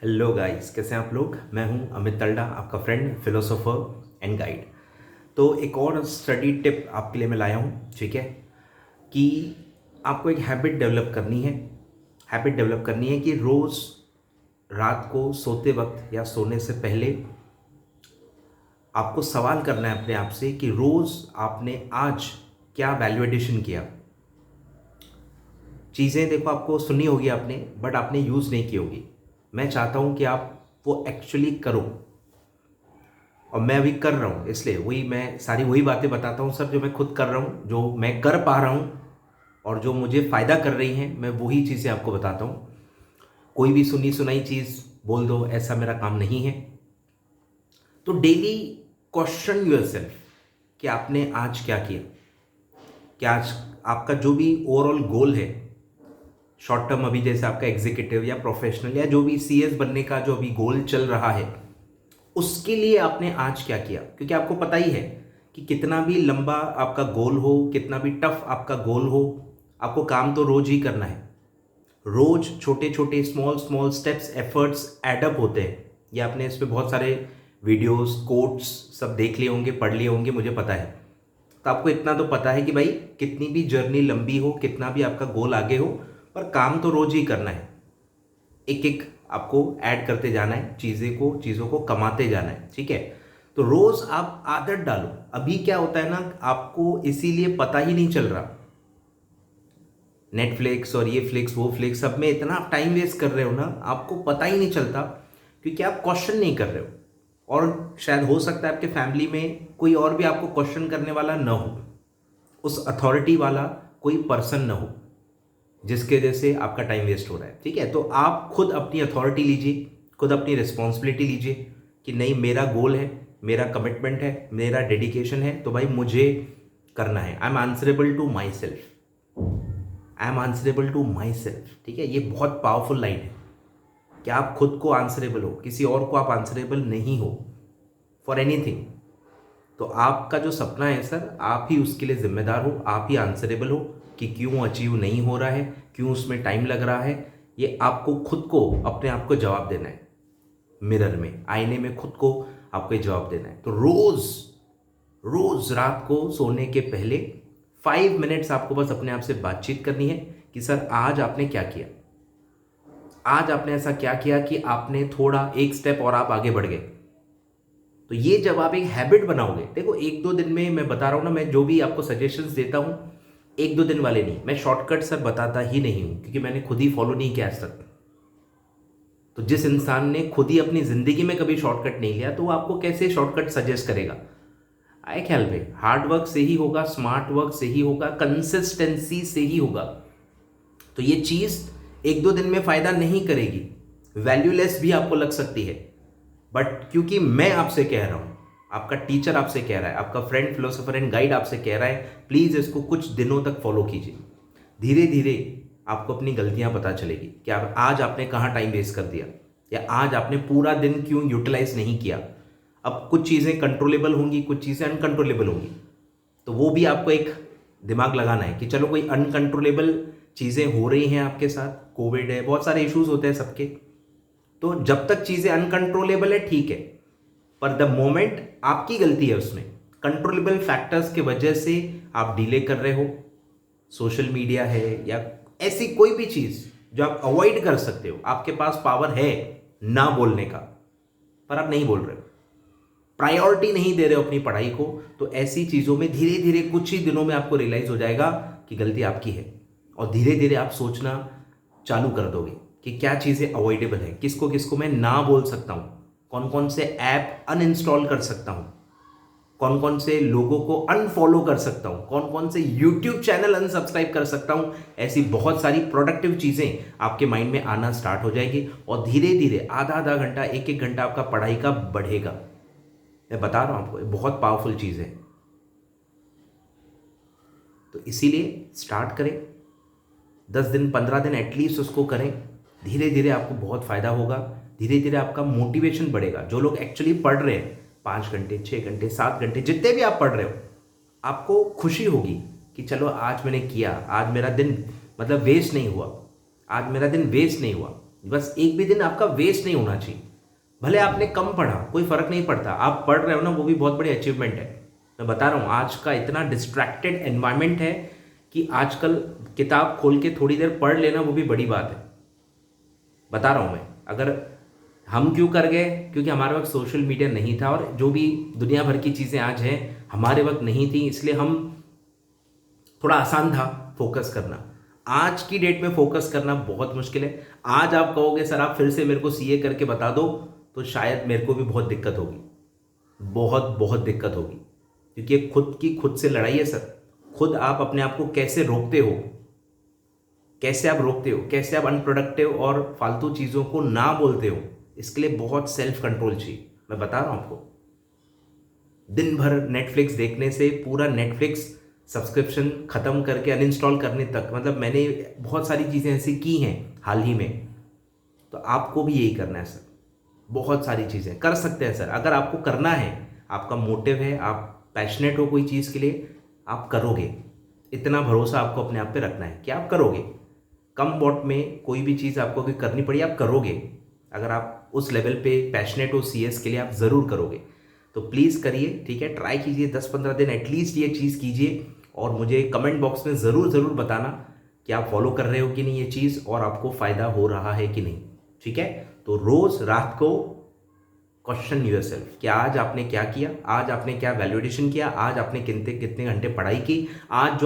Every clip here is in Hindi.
हेलो गाइस, कैसे हैं आप लोग। मैं हूं अमित तल्डा, आपका फ्रेंड, फिलोसोफर एंड गाइड। तो एक और स्टडी टिप आपके लिए मैं लाया हूं, ठीक है, कि आपको एक हैबिट डेवलप करनी है। हैबिट डेवलप करनी है कि रोज़ रात को सोते वक्त या सोने से पहले आपको सवाल करना है अपने आप से कि रोज़ आपने आज क्या वैल्यू एडिशन किया। चीज़ें देखो, आपको सुनी होगी आपने, बट आपने यूज़ नहीं की होगी। मैं चाहता हूं कि आप वो एक्चुअली करो, और मैं अभी कर रहा हूँ, इसलिए वही मैं सारी वही बातें बताता हूँ सर, जो मैं खुद कर रहा हूँ, जो मैं कर पा रहा हूँ और जो मुझे फ़ायदा कर रही हैं, मैं वही चीज़ें आपको बताता हूँ। कोई भी सुनी सुनाई चीज़ बोल दो, ऐसा मेरा काम नहीं है। तो डेली क्वेश्चन योरसेल्फ कि आपने आज क्या किया। क्या आज आपका जो भी ओवरऑल गोल है, शॉर्ट टर्म, अभी जैसे आपका एग्जीक्यूटिव या प्रोफेशनल या जो भी सीएस बनने का जो अभी गोल चल रहा है, उसके लिए आपने आज क्या किया। क्योंकि आपको पता ही है कि कितना भी लंबा आपका गोल हो, कितना भी टफ आपका गोल हो, आपको काम तो रोज ही करना है। रोज छोटे छोटे small small steps, efforts add up होते हैं। ये आपने इस पे बहुत सारे वीडियोस, कोट्स सब देख लिए होंगे, पढ़ लिए होंगे, मुझे पता है। तो आपको इतना तो पता है कि भाई कितनी भी जर्नी लंबी हो, कितना भी आपका गोल आगे हो, पर काम तो रोज ही करना है। एक एक आपको ऐड करते जाना है, चीज़ों को कमाते जाना है, ठीक है। तो रोज आप आदत डालो। अभी क्या होता है ना, आपको इसीलिए पता ही नहीं चल रहा, नेटफ्लिक्स और ये फ्लिक्स वो फ्लिक्स सब में इतना आप टाइम वेस्ट कर रहे हो ना, आपको पता ही नहीं चलता, क्योंकि आप क्वेश्चन नहीं कर रहे हो। और शायद हो सकता है आपके फैमिली में कोई और भी आपको क्वेश्चन करने वाला न हो, उस अथॉरिटी वाला कोई पर्सन न हो जिसके वजह से आपका टाइम वेस्ट हो रहा है, ठीक है। तो आप खुद अपनी अथॉरिटी लीजिए, खुद अपनी रिस्पॉन्सिबिलिटी लीजिए कि नहीं, मेरा गोल है, मेरा कमिटमेंट है, मेरा डेडिकेशन है, तो भाई मुझे करना है। I am answerable to myself, I am answerable to myself, ठीक है। ये बहुत पावरफुल लाइन है कि आप खुद को आंसरेबल हो, किसी और को आप आंसरेबल नहीं हो फॉर एनीथिंग। तो आपका जो सपना है सर, आप ही उसके लिए जिम्मेदार हो, आप ही आंसरेबल हो कि क्यों अचीव नहीं हो रहा है, क्यों उसमें टाइम लग रहा है। ये आपको खुद को, अपने आप को जवाब देना है। मिरर में, आईने में खुद को आपको ये जवाब देना है। तो रोज रोज रात को सोने के पहले 5 मिनट्स आपको बस अपने आप से बातचीत करनी है कि सर आज आपने क्या किया, आज आपने ऐसा क्या किया कि आपने थोड़ा एक स्टेप और आप आगे बढ़ गए। तो ये जब आप एक हैबिट बनाओगे, देखो एक दो दिन में, मैं बता रहा हूं ना, मैं जो भी आपको सजेशंस देता हूं, एक दो दिन वाले नहीं, मैं शॉर्टकट सर बताता ही नहीं हूं, क्योंकि मैंने खुद ही फॉलो नहीं किया आज तक। तो जिस इंसान ने खुद ही अपनी जिंदगी में कभी शॉर्टकट नहीं लिया, तो वो आपको कैसे शॉर्टकट सजेस्ट करेगा। आए ख्याल में, हार्ड वर्क से ही होगा, स्मार्ट वर्क से ही होगा, कंसिस्टेंसी से ही होगा। तो ये चीज एक दो दिन में फायदा नहीं करेगी, वैल्यूलेस भी आपको लग सकती है, बट क्योंकि मैं आपसे कह रहा हूं, आपका टीचर आपसे कह रहा है, आपका फ्रेंड, फिलोसोफर एंड गाइड आपसे कह रहा है, प्लीज इसको कुछ दिनों तक फॉलो कीजिए। धीरे धीरे आपको अपनी गलतियां पता चलेगी कि आप आज आपने कहां टाइम वेस्ट कर दिया, या आज आपने पूरा दिन क्यों यूटिलाइज नहीं किया। अब कुछ चीजें कंट्रोलेबल होंगी, कुछ चीजें अनकंट्रोलेबल होंगी, तो वो भी आपको एक दिमाग लगाना है कि चलो कोई अनकंट्रोलेबल चीजें हो रही हैं आपके साथ, कोविड है, बहुत सारे इश्यूज होते हैं सबके। तो जब तक चीजें अनकंट्रोलेबल है ठीक है, पर द मोमेंट आपकी गलती है उसमें, कंट्रोलेबल फैक्टर्स की वजह से आप डिले कर रहे हो, सोशल मीडिया है या ऐसी कोई भी चीज जो आप अवॉइड कर सकते हो, आपके पास पावर है ना बोलने का, पर आप नहीं बोल रहे हो, प्रायोरिटी नहीं दे रहे हो अपनी पढ़ाई को, तो ऐसी चीजों में धीरे धीरे कुछ ही दिनों में आपको रियलाइज हो जाएगा कि गलती आपकी है, और धीरे धीरे आप सोचना चालू कर दोगे कि क्या चीजें अवॉइडेबल है, किसको किसको मैं ना बोल सकता हूं, कौन कौन से ऐप अनइंस्टॉल कर सकता हूं, कौन कौन से लोगों को अनफॉलो कर सकता हूं, कौन कौन से यूट्यूब चैनल अनसब्सक्राइब कर सकता हूं। ऐसी बहुत सारी प्रोडक्टिव चीजें आपके माइंड में आना स्टार्ट हो जाएगी, और धीरे धीरे आधा आधा घंटा, एक एक घंटा आपका पढ़ाई का बढ़ेगा। मैं बता रहा हूं आपको, ये बहुत पावरफुल चीज है। तो इसीलिए स्टार्ट करें, 10 दिन 15 दिन एटलीस्ट उसको करें। धीरे धीरे आपको बहुत फायदा होगा, धीरे धीरे आपका मोटिवेशन बढ़ेगा। जो लोग एक्चुअली पढ़ रहे हैं, 5 घंटे, 6 घंटे, 7 घंटे, जितने भी आप पढ़ रहे हो, आपको खुशी होगी कि चलो आज मैंने किया, आज मेरा दिन मतलब वेस्ट नहीं हुआ, आज मेरा दिन वेस्ट नहीं हुआ। बस एक भी दिन आपका वेस्ट नहीं होना चाहिए। भले आपने कम पढ़ा, कोई फर्क नहीं पड़ता, आप पढ़ रहे हो ना, वो भी बहुत बड़ी अचीवमेंट है। मैं बता रहा हूँ, आज का इतना डिस्ट्रैक्टेड एनवायरनमेंट है कि आजकल किताब खोल के थोड़ी देर पढ़ लेना वो भी बड़ी बात है। बता रहा हूँ मैं, अगर हम क्यों कर गए, क्योंकि हमारे वक्त सोशल मीडिया नहीं था, और जो भी दुनिया भर की चीज़ें आज हैं हमारे वक्त नहीं थी, इसलिए हम थोड़ा आसान था फोकस करना। आज की डेट में फोकस करना बहुत मुश्किल है। आज आप कहोगे सर आप फिर से मेरे को सीए करके बता दो, तो शायद मेरे को भी बहुत दिक्कत होगी, बहुत बहुत दिक्कत होगी, क्योंकि ये खुद की खुद से लड़ाई है सर। खुद आप अपने आप को कैसे रोकते हो, कैसे आप रोकते हो, कैसे आप अनप्रोडक्टिव और फालतू चीज़ों को ना बोलते हो, इसके लिए बहुत सेल्फ कंट्रोल चाहिए। मैं बता रहा हूँ आपको, दिन भर नेटफ्लिक्स देखने से पूरा नेटफ्लिक्स सब्सक्रिप्शन ख़त्म करके अनइंस्टॉल करने तक, मतलब मैंने बहुत सारी चीज़ें ऐसी की हैं हाल ही में। तो आपको भी यही करना है सर, बहुत सारी चीज़ें कर सकते हैं सर। अगर आपको करना है, आपका मोटिव है, आप पैशनेट हो कोई चीज़ के लिए, आप करोगे। इतना भरोसा आपको अपने आप पे रखना है कि आप करोगे। कम वॉट में कोई भी चीज़ आपको अगर करनी पड़ी आप करोगे। अगर आप उस लेवल पे पैशनेट हो सीएस के लिए, आप ज़रूर करोगे। तो प्लीज़ करिए, ठीक है, ट्राई कीजिए, 10-15 दिन एटलीस्ट ये चीज़ कीजिए, और मुझे कमेंट बॉक्स में ज़रूर ज़रूर बताना कि आप फॉलो कर रहे हो कि नहीं ये चीज़, और आपको फ़ायदा हो रहा है कि नहीं। ठीक है, तो रोज़ रात को क्वेश्चन योरसेल्फ कि आज आपने क्या किया, आज आपने क्या वैल्यूएशन किया, आज आपने कितने कितने घंटे पढ़ाई की, आज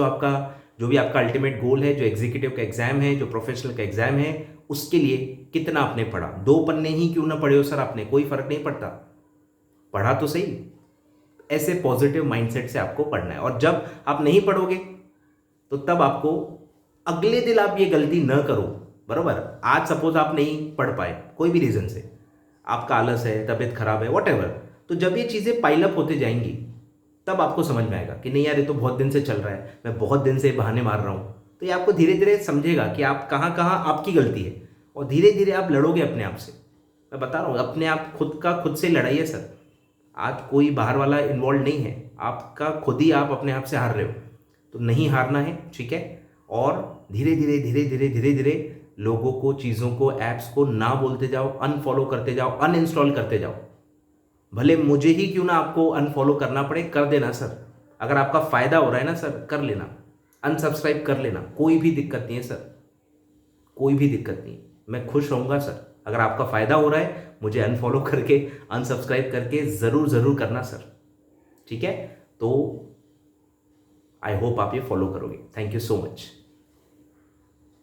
जो भी आपका अल्टीमेट गोल है, जो एग्जीक्यूटिव का एग्जाम है, जो प्रोफेशनल का एग्जाम है, उसके लिए कितना आपने पढ़ा। 2 पन्ने ही क्यों ना पढ़े हो सर आपने, कोई फर्क नहीं पड़ता, पढ़ा तो सही। ऐसे पॉजिटिव माइंडसेट से आपको पढ़ना है, और जब आप नहीं पढ़ोगे तो तब आपको अगले दिन आप ये गलती न करो, बरोबर। आज सपोज आप नहीं पढ़ पाए कोई भी रीज़न से, आपका आलस है, तबीयत खराब है, वॉटेवर, तो जब ये चीज़ें पाइलअप होते जाएंगी तब आपको समझ में आएगा कि नहीं यार ये तो बहुत दिन से चल रहा है, मैं बहुत दिन से बहाने मार रहा हूँ। तो ये आपको धीरे धीरे समझेगा कि आप कहाँ कहाँ आपकी गलती है, और धीरे धीरे आप लड़ोगे अपने आप से। मैं बता रहा हूँ, अपने आप खुद का खुद से लड़ाई है सर। आज कोई बाहर वाला इन्वॉल्व नहीं है, आपका खुद ही आप अपने आप से हार रहे हो। तो नहीं हारना है, ठीक है, और धीरे धीरे धीरे धीरे धीरे धीरे लोगों को, चीज़ों को, ऐप्स को ना बोलते जाओ, अनफॉलो करते जाओ, अनइंस्टॉल करते जाओ। भले मुझे ही क्यों ना आपको अनफॉलो करना पड़े, कर देना सर। अगर आपका फ़ायदा हो रहा है ना सर, कर लेना, अनसब्सक्राइब कर लेना, कोई भी दिक्कत नहीं है सर, कोई भी दिक्कत नहीं। मैं खुश रहूँगा सर। अगर आपका फ़ायदा हो रहा है, मुझे अनफॉलो करके, अनसब्सक्राइब करके ज़रूर ज़रूर करना सर, ठीक है। तो आई होप आप ये फॉलो करोगे। Thank you so much.